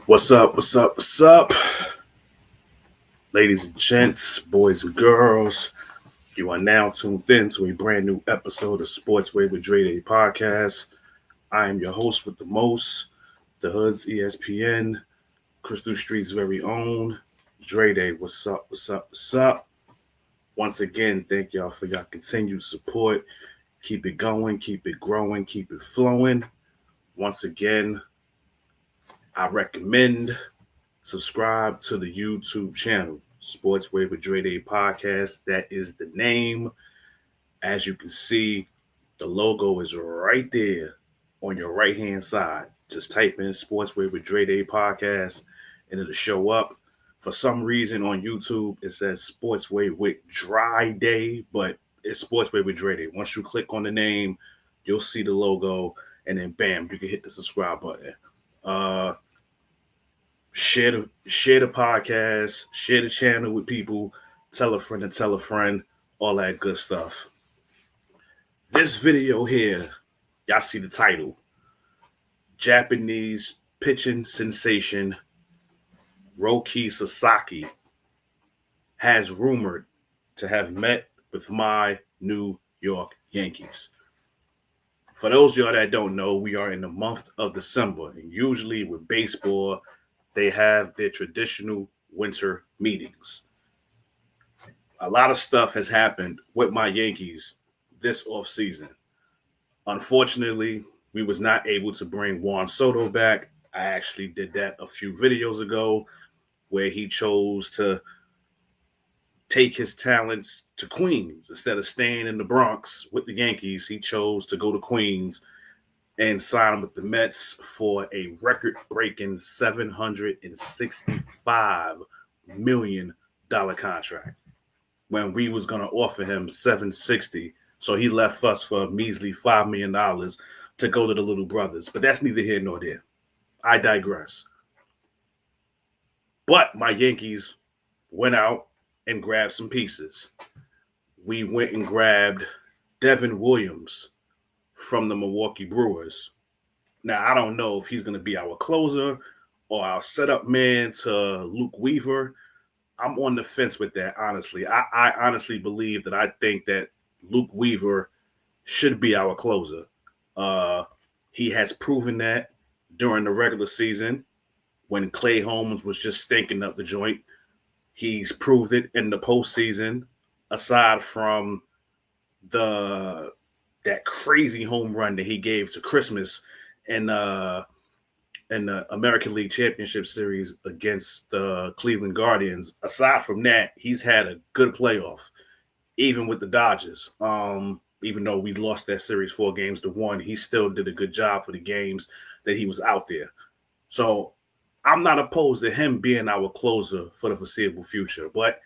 What's up? What's up? What's up? Ladies and gents, boys and girls, you are now tuned in to a brand new episode of Sports Way with Dre Day podcast. I am your host with the most, the Hood's ESPN, Crystal Street's very own, Dre Day. What's up? What's up? What's up? Once again, thank y'all for your continued support. Keep it going, keep it growing, keep it flowing. Once again, I recommend subscribe to the YouTube channel, Sports Way with Dre Day Podcast. That is the name. As you can see, the logo is right there on your right hand side. Just type in Sports Way with Dre Day Podcast and it'll show up. For some reason on YouTube, it says Sports Way with Dry Day, but it's Sports Way with Dre Day. Once you click on the name, you'll see the logo, and then bam, you can hit the subscribe button. Share the podcast, share the channel with people, tell a friend and tell a friend, all that good stuff. This video here, y'all see the title. Japanese pitching sensation Roki Sasaki has rumored to have met with my New York Yankees. For those of y'all that don't know, we are in the month of December, and usually with baseball, they have their traditional winter meetings. A lot of stuff has happened with my Yankees this offseason. Unfortunately, we was not able to bring Juan Soto back. I actually did that a few videos ago where he chose to take his talents to Queens. Instead of staying in the Bronx with the Yankees, he chose to go to Queens and sign with the Mets for a record-breaking $765 million contract when we was going to offer him $760. So he left us for a measly $5 million to go to the Little Brothers. But that's neither here nor there. I digress. But my Yankees went out and grabbed some pieces. We went and grabbed Devin Williams from the Milwaukee Brewers. Now, I don't know if he's going to be our closer or our setup man to Luke Weaver. I'm on the fence with that, honestly. I honestly believe that I think that Luke Weaver should be our closer. He has proven that during the regular season when Clay Holmes was just stinking up the joint. He's proved it in the postseason, aside from that crazy home run that he gave to Christmas in the American League Championship Series against the Cleveland Guardians. Aside from that, he's had a good playoff, even with the Dodgers. Even though we lost that series 4-1, he still did a good job for the games that he was out there. So I'm not opposed to him being our closer for the foreseeable future, but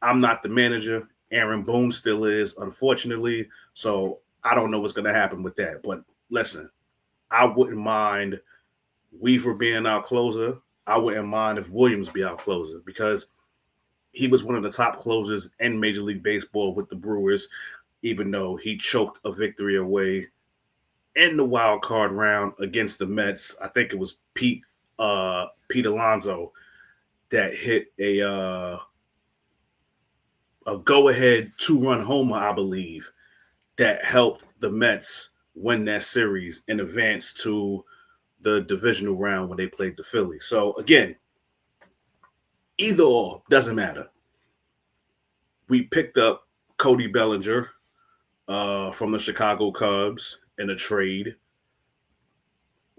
I'm not the manager. Aaron Boone still is, unfortunately. So I don't know what's going to happen with that. But listen, I wouldn't mind Weaver being our closer. I wouldn't mind if Williams be our closer because he was one of the top closers in Major League Baseball with the Brewers, even though he choked a victory away in the wild card round against the Mets. I think it was Pete Alonso that hit a go-ahead 2-run homer, I believe, that helped the Mets win that series and advance to the divisional round when they played the Phillies. So, again, either or, doesn't matter. We picked up Cody Bellinger from the Chicago Cubs in a trade.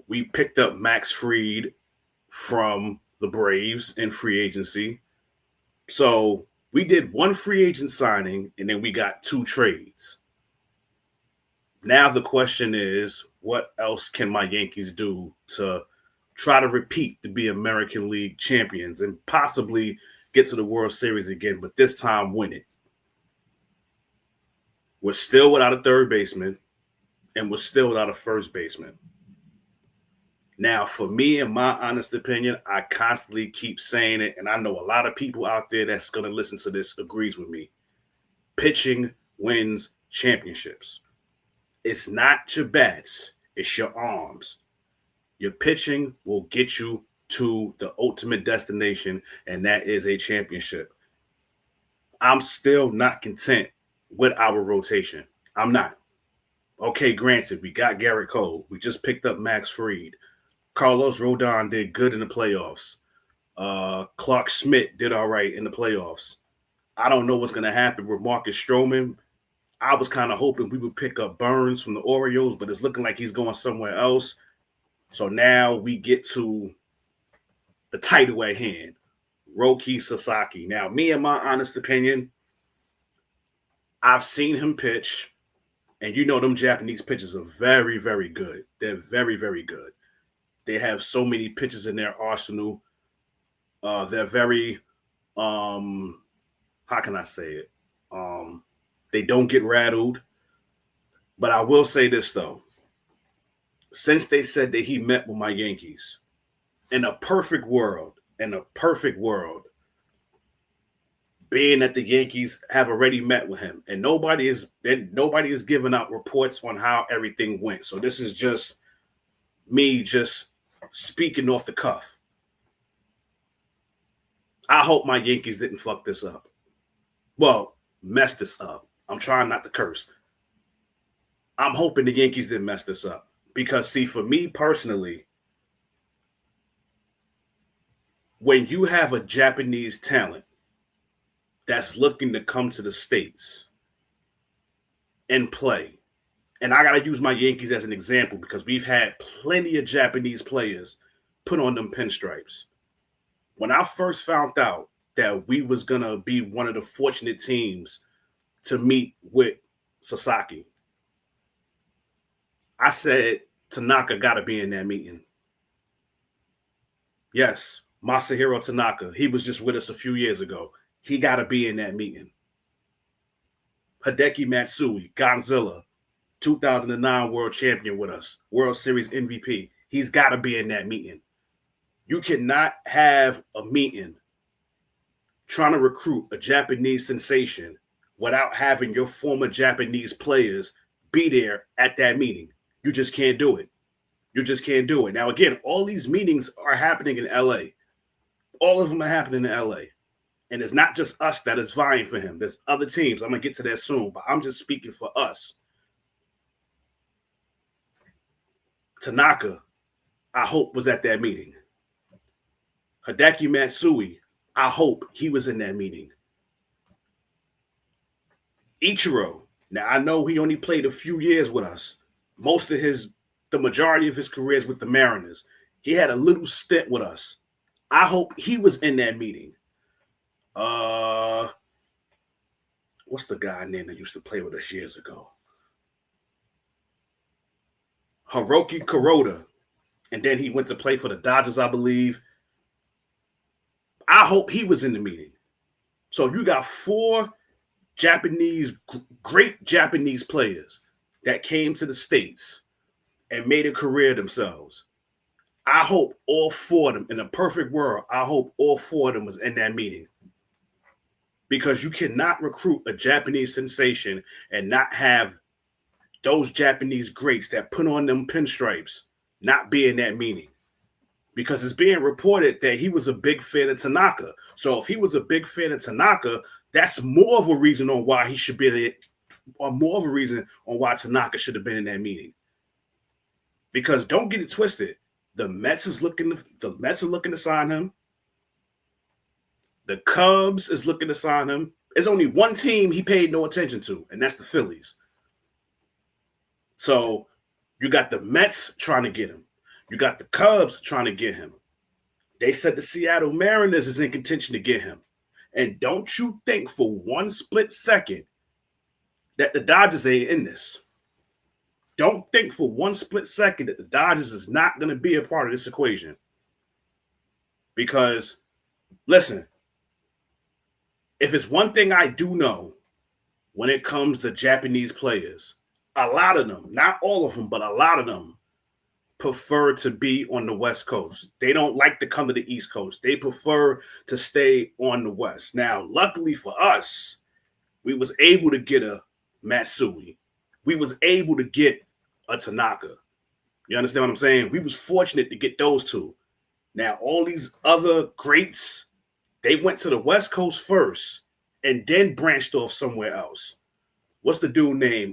We picked up Max Fried from the Braves in free agency. So we did one free agent signing, and then we got 2 trades. Now the question is, what else can my Yankees do to try to repeat to be American League champions and possibly get to the World Series again, but this time win it? We're still without a third baseman, and we're still without a first baseman. Now, for me, in my honest opinion, I constantly keep saying it, and I know a lot of people out there that's going to listen to this agrees with me. Pitching wins championships. It's not your bats, it's your arms. Your pitching will get you to the ultimate destination, and that is a championship. I'm still not content with our rotation. I'm not. Okay, granted, we got Garrett Cole. We just picked up Max Fried. Carlos Rodon did good in the playoffs. Clark Schmidt did all right in the playoffs. I don't know what's going to happen with Marcus Stroman. I was kind of hoping we would pick up Burns from the Orioles, but it's looking like he's going somewhere else. So now we get to the title at hand, Roki Sasaki. Now, me and my honest opinion, I've seen him pitch, and you know them Japanese pitchers are very, very good. They're very, very good. They have so many pitches in their arsenal. They're very, how can I say it? They don't get rattled. But I will say this, though. Since they said that he met with my Yankees, in a perfect world, being that the Yankees have already met with him, and nobody is giving out reports on how everything went. So this is just me just speaking off the cuff. I hope my Yankees didn't fuck this up. Well, mess this up. I'm trying not to curse. I'm hoping the Yankees didn't mess this up. Because, see, for me personally, when you have a Japanese talent that's looking to come to the States and play, and I got to use my Yankees as an example because we've had plenty of Japanese players put on them pinstripes. When I first found out that we was going to be one of the fortunate teams to meet with Sasaki, I said Tanaka got to be in that meeting. Yes, Masahiro Tanaka. He was just with us a few years ago. He got to be in that meeting. Hideki Matsui, Godzilla, 2009 world champion with us, World Series MVP. He's got to be in that meeting. You cannot have a meeting trying to recruit a Japanese sensation without having your former Japanese players be there at that meeting. You just can't do it. You just can't do it. Now, again, all these meetings are happening in LA. All of them are happening in LA. And it's not just us that is vying for him. There's other teams. I'm going to get to that soon, but I'm just speaking for us. Tanaka, I hope, was at that meeting. Hideki Matsui, I hope he was in that meeting. Ichiro, now I know he only played a few years with us. The majority of his career is with the Mariners. He had a little stint with us. I hope he was in that meeting. What's the guy name that used to play with us years ago? Hiroki Kuroda. And then he went to play for the Dodgers, I believe. I hope he was in the meeting. So you got 4 great Japanese players that came to the States and made a career themselves. I hope all 4 of them, in a perfect world, I hope all 4 of them was in that meeting. Because you cannot recruit a Japanese sensation and not have those Japanese greats that put on them pinstripes not be in that meeting. Because it's being reported that he was a big fan of Tanaka. So if he was a big fan of Tanaka, that's more of a reason on why he should be there, or more of a reason on why Tanaka should have been in that meeting. Because don't get it twisted. The Mets are looking to sign him. The Cubs is looking to sign him. There's only one team he paid no attention to, and that's the Phillies. So you got the Mets trying to get him. You got the Cubs trying to get him. They said the Seattle Mariners is in contention to get him. And don't you think for one split second that the Dodgers ain't in this. Don't think for one split second that the Dodgers is not going to be a part of this equation. Because, listen, if it's one thing I do know when it comes to Japanese players, a lot of them, not all of them, but a lot of them prefer to be on the West Coast. They don't like to come to the East Coast. They prefer to stay on the West. Now, luckily for us, we was able to get a Matsui. We was able to get a Tanaka. You understand what I'm saying? We was fortunate to get those 2. Now, all these other greats, they went to the West Coast first and then branched off somewhere else. What's the dude name?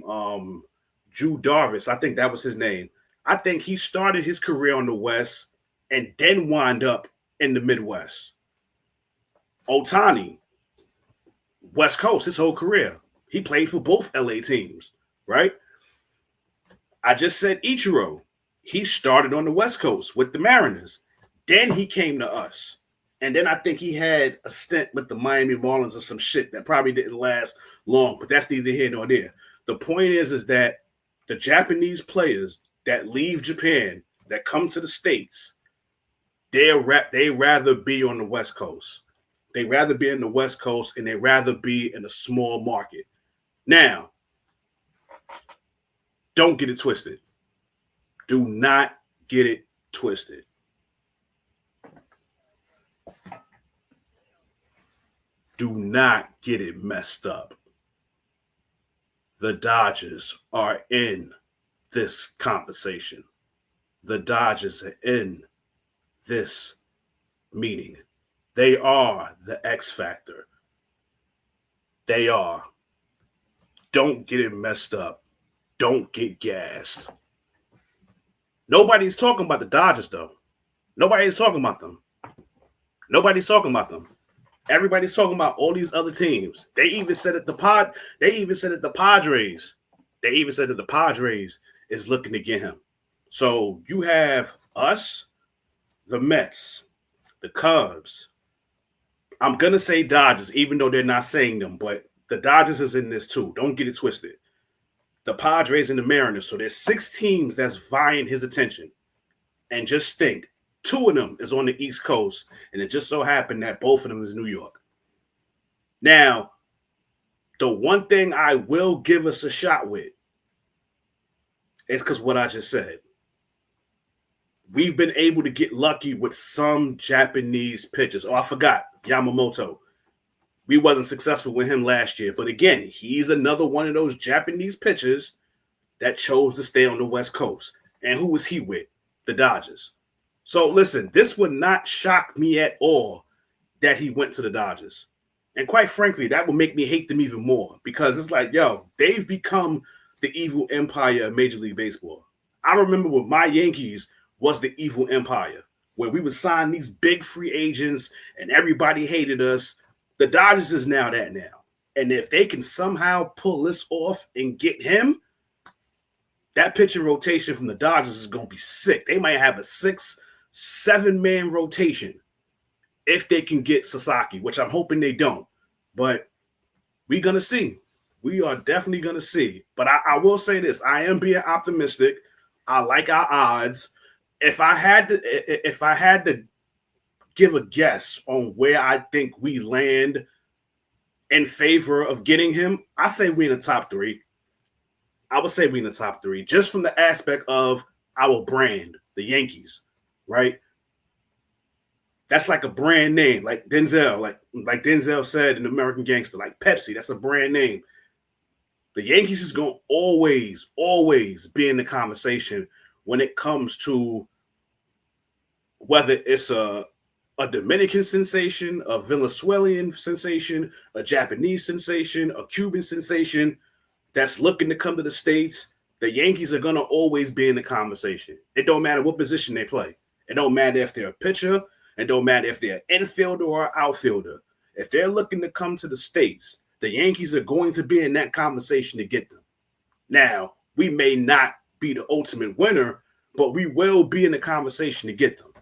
Drew Darvis. I think that was his name. I think he started his career on the West and then wound up in the Midwest. Ohtani, West Coast, his whole career. He played for both LA teams, right? I just said Ichiro. He started on the West Coast with the Mariners. Then he came to us. And then I think he had a stint with the Miami Marlins or some shit that probably didn't last long, but that's neither here nor there. The point is that the Japanese players that leave Japan, that come to the States, they rather be on the West Coast. They rather be in the West Coast, and they rather be in a small market. Now, don't get it twisted. Do not get it twisted. Do not get it messed up. The Dodgers are in this conversation. The Dodgers are in this meeting. They are the X factor. They are. Don't get it messed up. Don't get gassed. Nobody's talking about the Dodgers, though. Nobody's talking about them. Nobody's talking about them. Everybody's talking about all these other teams. They even said that the Padres. They even said that the Padres is looking to get him. So you have us, the Mets, the Cubs. I'm gonna say Dodgers, even though they're not saying them, but the Dodgers is in this too. Don't get it twisted. The Padres and the Mariners. So there's 6 teams that's vying his attention. And just think, 2 of them is on the East Coast, and it just so happened that both of them is New York. Now, the one thing I will give us a shot with is because what I just said. We've been able to get lucky with some Japanese pitchers. Oh, I forgot Yamamoto. We wasn't successful with him last year. But again, he's another one of those Japanese pitchers that chose to stay on the West Coast. And who was he with? The Dodgers. So listen, this would not shock me at all that he went to the Dodgers. And quite frankly, that would make me hate them even more because it's like, yo, they've become the evil empire of Major League Baseball. I remember when my Yankees was the evil empire, where we would sign these big free agents and everybody hated us. The Dodgers is now that now. And if they can somehow pull this off and get him, that pitching rotation from the Dodgers is going to be sick. They might have a 6-7-man rotation if they can get Sasaki, which I'm hoping they don't. But we're going to see. We are definitely going to see. But I will say this. I am being optimistic. I like our odds. If I had to give a guess on where I think we land in favor of getting him, I say we're in the top 3. I would say we're in the top 3, just from the aspect of our brand, the Yankees, right? That's like a brand name, like Denzel, like Denzel said in American Gangster, like Pepsi, that's a brand name. The Yankees is going to always be in the conversation when it comes to whether it's a Dominican sensation, a Venezuelan sensation, a Japanese sensation, a Cuban sensation that's looking to come to the States. The Yankees are going to always be in the conversation. It don't matter what position they play. It don't matter if they're a pitcher. It don't matter if they're an infielder or an outfielder. If they're looking to come to the States, the Yankees are going to be in that conversation to get them. Now, we may not be the ultimate winner, but we will be in the conversation to get them.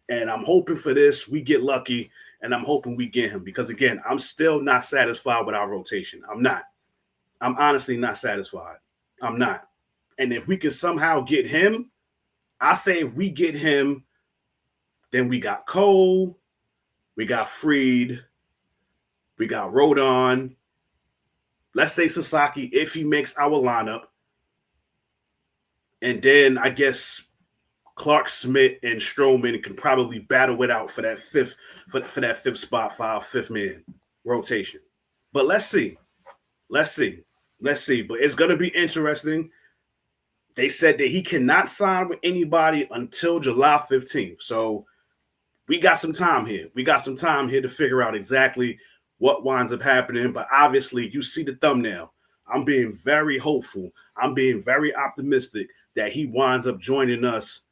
And I'm hoping for this, we get lucky, and I'm hoping we get him. Because, again, I'm still not satisfied with our rotation. I'm not. I'm honestly not satisfied. I'm not. And if we can somehow get him, I say if we get him, then we got Cole, we got Fried, we got Rodon. Let's say Sasaki, if he makes our lineup. And then I guess Clark Smith and Stroman can probably battle it out for that fifth spot for our 5th-man rotation. But let's see. But it's going to be interesting. They said that he cannot sign with anybody until July 15th. So we got some time here. We got some time here to figure out exactly what winds up happening. But obviously, you see the thumbnail. I'm being very hopeful. I'm being very optimistic that he winds up joining us,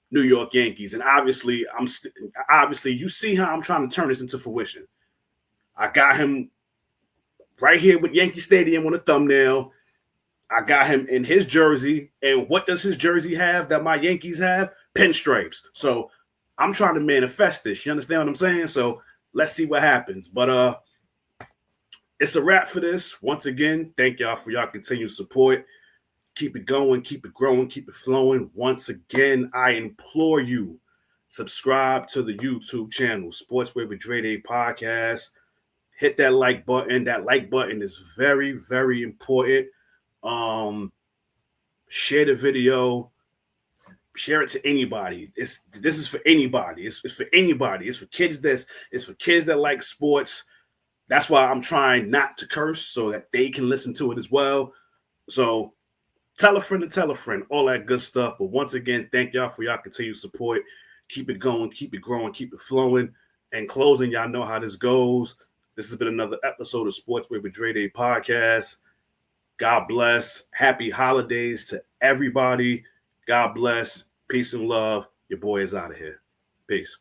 New York Yankees. And obviously, obviously you see how I'm trying to turn this into fruition. I got him right here with Yankee Stadium on the thumbnail. I got him in his jersey. And what does his jersey have that my Yankees have? Pinstripes. So I'm trying to manifest this. You understand what I'm saying? So let's see what happens. But it's a wrap for this. Once again, thank y'all for y'all continued support. Keep it going, keep it growing, keep it flowing. Once again, I implore you, subscribe to the YouTube channel, Sports with Dre Day Podcast. Hit that like button. That like button is very, very important. Share the video. Share it to anybody. This is for anybody. It's for anybody. It's for kids that like sports. That's why I'm trying not to curse so that they can listen to it as well. So tell a friend to tell a friend, all that good stuff. But once again, thank y'all for y'all continued support. Keep it going, keep it growing, keep it flowing. And closing, y'all know how this goes. This has been another episode of Sports with Dre Day Podcast. God bless. Happy holidays to everybody. God bless. Peace and love. Your boy is out of here. Peace.